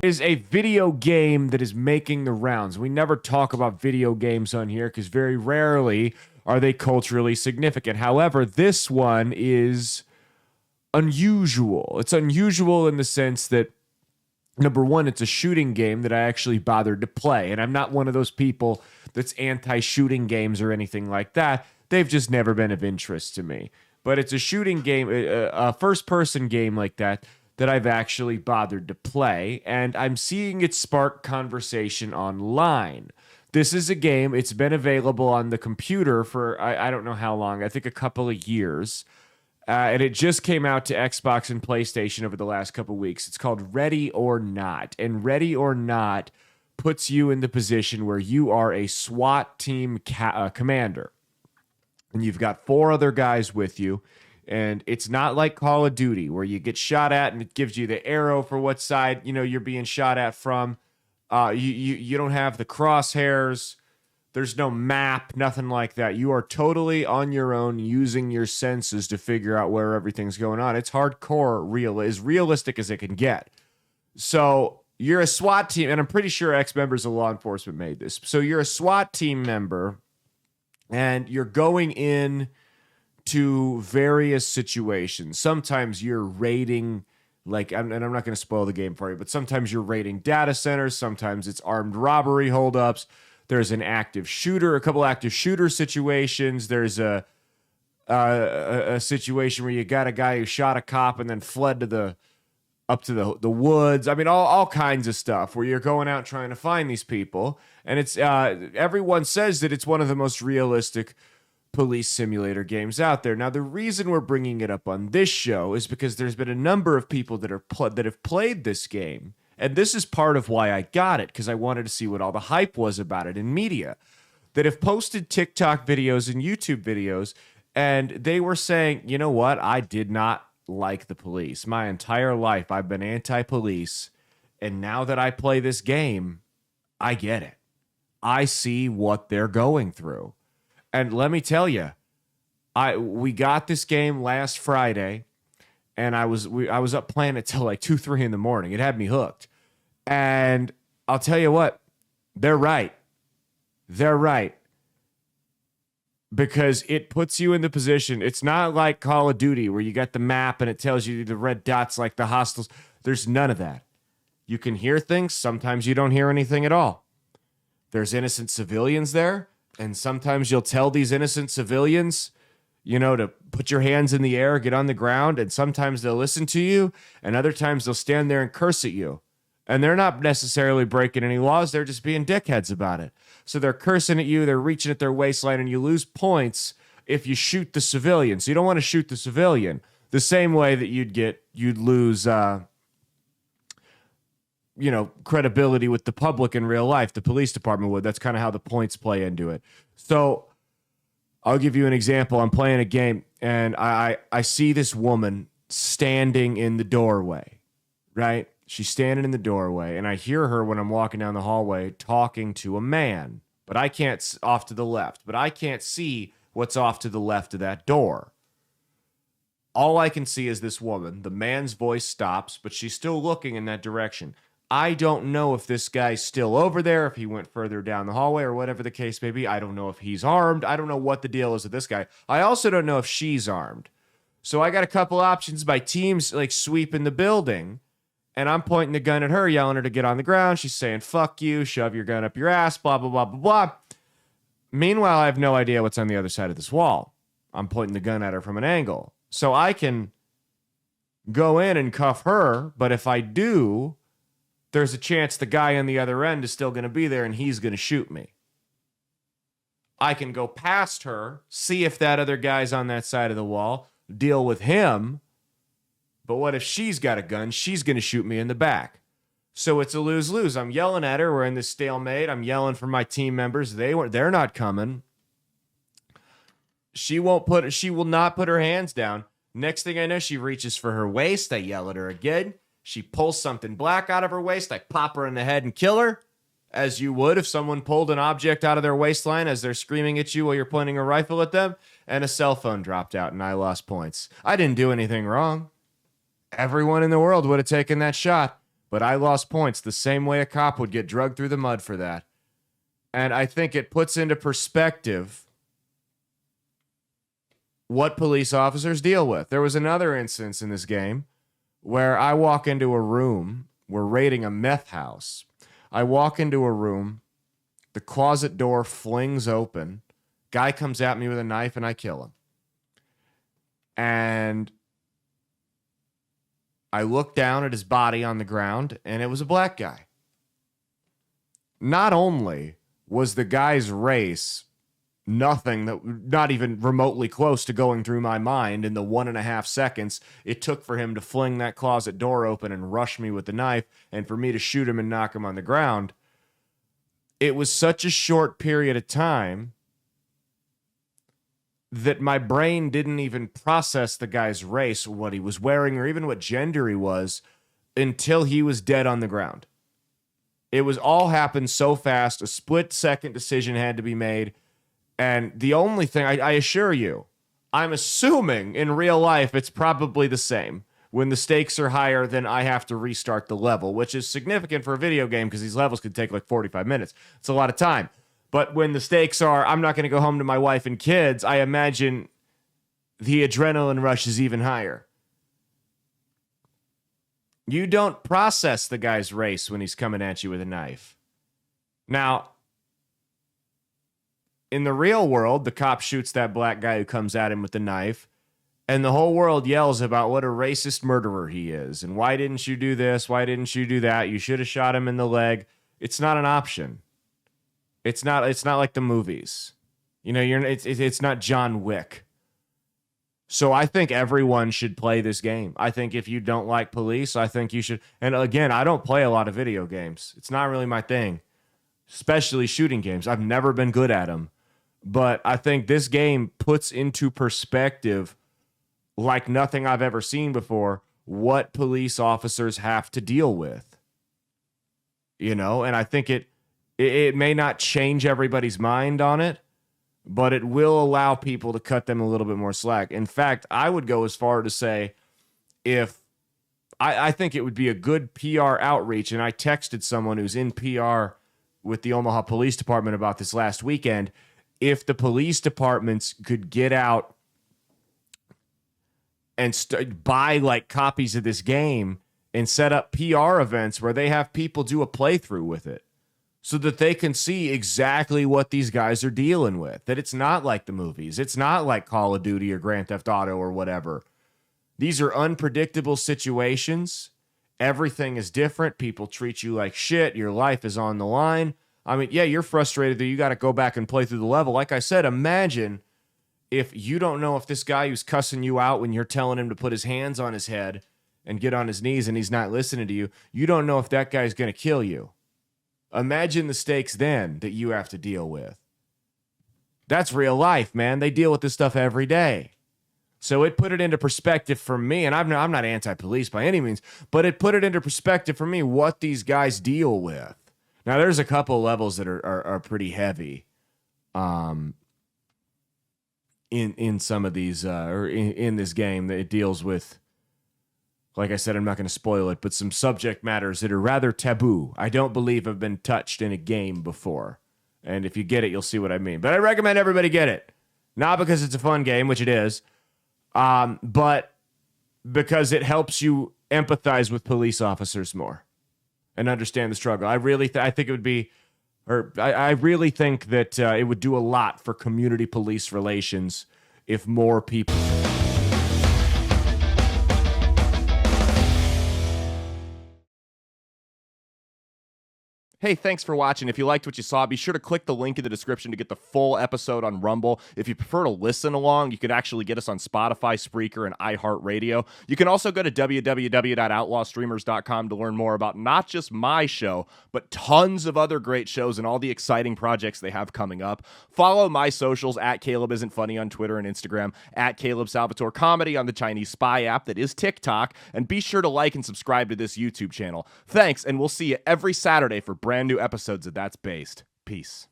is a video game that is making the rounds. We never talk about video games on here because very rarely are they culturally significant. However, this one is unusual. It's unusual in the sense that, number one, it's a shooting game that I actually bothered to play. And I'm not one of those people that's anti-shooting games or anything like that. They've just never been of interest to me. But it's a shooting game, a first-person game like that I've actually bothered to play. And I'm seeing it spark conversation online. This is a game, it's been available on the computer for, I don't know how long, I think a couple of years. And it just came out to Xbox and PlayStation over the last couple of weeks. It's called Ready or Not. And Ready or Not puts you in the position where you are a SWAT team commander. And you've got 4 other guys with you. And it's not like Call of Duty where you get shot at and it gives you the arrow for what side you're being shot at from. You don't have the crosshairs. There's no map, nothing like that. You are totally on your own using your senses to figure out where everything's going on. It's hardcore, as realistic as it can get. So you're a SWAT team, and I'm pretty sure ex-members of law enforcement made this. So you're a SWAT team member, and you're going in to various situations. Sometimes you're raiding, and I'm not going to spoil the game for you, but sometimes you're raiding data centers. Sometimes it's armed robbery holdups. There's a couple active shooter situations. There's a situation where you got a guy who shot a cop and then fled up to the woods. I mean, all kinds of stuff where you're going out trying to find these people. And it's everyone says that it's one of the most realistic police simulator games out there. Now, the reason we're bringing it up on this show is because there's been a number of people that have played this game. And this is part of why I got it, because I wanted to see what all the hype was about it in media, that have posted TikTok videos and YouTube videos, and they were saying, you know what? I did not like the police. My entire life, I've been anti-police, and now that I play this game, I get it. I see what they're going through. And let me tell you, we got this game last Friday, and I was up playing it till like 2-3 in the morning. It had me hooked. And I'll tell you what, they're right. They're right. Because it puts you in the position. It's not like Call of Duty where you got the map and it tells you the red dots like the hostiles. There's none of that. You can hear things. Sometimes you don't hear anything at all. There's innocent civilians there. And sometimes you'll tell these innocent civilians, to put your hands in the air, get on the ground. And sometimes they'll listen to you. And other times they'll stand there and curse at you. And they're not necessarily breaking any laws. They're just being dickheads about it. So they're cursing at you. They're reaching at their waistline. And you lose points if you shoot the civilian. So you don't want to shoot the civilian. The same way that you'd lose, credibility with the public in real life. The police department would. That's kind of how the points play into it. So I'll give you an example. I'm playing a game, and I see this woman standing in the doorway, right? She's standing in the doorway, and I hear her when I'm walking down the hallway talking to a man, but I can't, off to the left, but I can't see what's off to the left of that door. All I can see is this woman. The man's voice stops, but she's still looking in that direction. I don't know if this guy's still over there, if he went further down the hallway or whatever the case may be. I don't know if he's armed. I don't know what the deal is with this guy. I also don't know if she's armed. So I got a couple options. My team's like sweeping the building, and I'm pointing the gun at her, yelling at her to get on the ground. She's saying, fuck you, shove your gun up your ass, blah, blah, blah, blah, blah. Meanwhile, I have no idea what's on the other side of this wall. I'm pointing the gun at her from an angle. So I can go in and cuff her, but if I do, there's a chance the guy on the other end is still going to be there and he's going to shoot me. I can go past her, see if that other guy's on that side of the wall, deal with him. But what if she's got a gun? She's going to shoot me in the back. So it's a lose-lose. I'm yelling at her. We're in this stalemate. I'm yelling for my team members. They're not coming. She will not put her hands down. Next thing I know, she reaches for her waist. I yell at her again. She pulls something black out of her waist. I pop her in the head and kill her, as you would if someone pulled an object out of their waistline as they're screaming at you while you're pointing a rifle at them. And a cell phone dropped out and I lost points. I didn't do anything wrong. Everyone in the world would have taken that shot. but I lost points the same way a cop would get dragged through the mud for that. And I think it puts into perspective what police officers deal with. There was another instance in this game where I walk into a room. We're raiding a meth house. I walk into a room. The closet door flings open. Guy comes at me with a knife and I kill him. And I look down at his body on the ground and it was a black guy. Not only was the guy's race not even remotely close to going through my mind in the 1.5 seconds it took for him to fling that closet door open and rush me with the knife and for me to shoot him and knock him on the ground. It was such a short period of time that my brain didn't even process the guy's race, what he was wearing, or even what gender he was until he was dead on the ground. It was all happened so fast. A split-second decision had to be made. And the only thing, I assure you, I'm assuming in real life it's probably the same. When the stakes are higher, then I have to restart the level, which is significant for a video game because these levels could take like 45 minutes. It's a lot of time. But when the stakes are, I'm not going to go home to my wife and kids, I imagine the adrenaline rush is even higher. You don't process the guy's race when he's coming at you with a knife. Now, in the real world, the cop shoots that black guy who comes at him with the knife, and the whole world yells about what a racist murderer he is. And why didn't you do this? Why didn't you do that? You should have shot him in the leg. It's not an option. It's not like the movies. You know, it's not John Wick. So I think everyone should play this game. I think if you don't like police, I think you should. And again, I don't play a lot of video games. It's not really my thing, especially shooting games. I've never been good at them. But I think this game puts into perspective, like nothing I've ever seen before, what police officers have to deal with. You know, and I think it may not change everybody's mind on it, but it will allow people to cut them a little bit more slack. In fact, I would go as far to say I think it would be a good PR outreach, and I texted someone who's in PR with the Omaha Police Department about this last weekend, if the police departments could get out and buy like copies of this game and set up PR events where they have people do a playthrough with it so that they can see exactly what these guys are dealing with, that it's not like the movies. It's not like Call of Duty or Grand Theft Auto or whatever. These are unpredictable situations. Everything is different. People treat you like shit. Your life is on the line. I mean, yeah, you're frustrated that you got to go back and play through the level. Like I said, imagine if you don't know if this guy who's cussing you out when you're telling him to put his hands on his head and get on his knees and he's not listening to you, you don't know if that guy's going to kill you. Imagine the stakes then that you have to deal with. That's real life, man. They deal with this stuff every day. So it put it into perspective for me, and I'm not anti-police by any means, but it put it into perspective for me what these guys deal with. Now, there's a couple of levels that are pretty heavy in some of these, or in this game that it deals with. Like I said, I'm not going to spoil it, but some subject matters that are rather taboo. I don't believe have been touched in a game before. And if you get it, you'll see what I mean. But I recommend everybody get it. Not because it's a fun game, which it is, but because it helps you empathize with police officers more and understand the struggle. I really think it would be, or I really think that it would do a lot for community police relations if more people... Hey, thanks for watching. If you liked what you saw, be sure to click the link in the description to get the full episode on Rumble. If you prefer to listen along, you can actually get us on Spotify, Spreaker, and iHeartRadio. You can also go to www.outlawstreamers.com to learn more about not just my show, but tons of other great shows and all the exciting projects they have coming up. Follow my socials at Caleb Isn't Funny on Twitter and Instagram, at Caleb Salvatore Comedy on the Chinese Spy app that is TikTok, and be sure to like and subscribe to this YouTube channel. Thanks, and we'll see you every Saturday for brand new episodes of That's Based. Peace.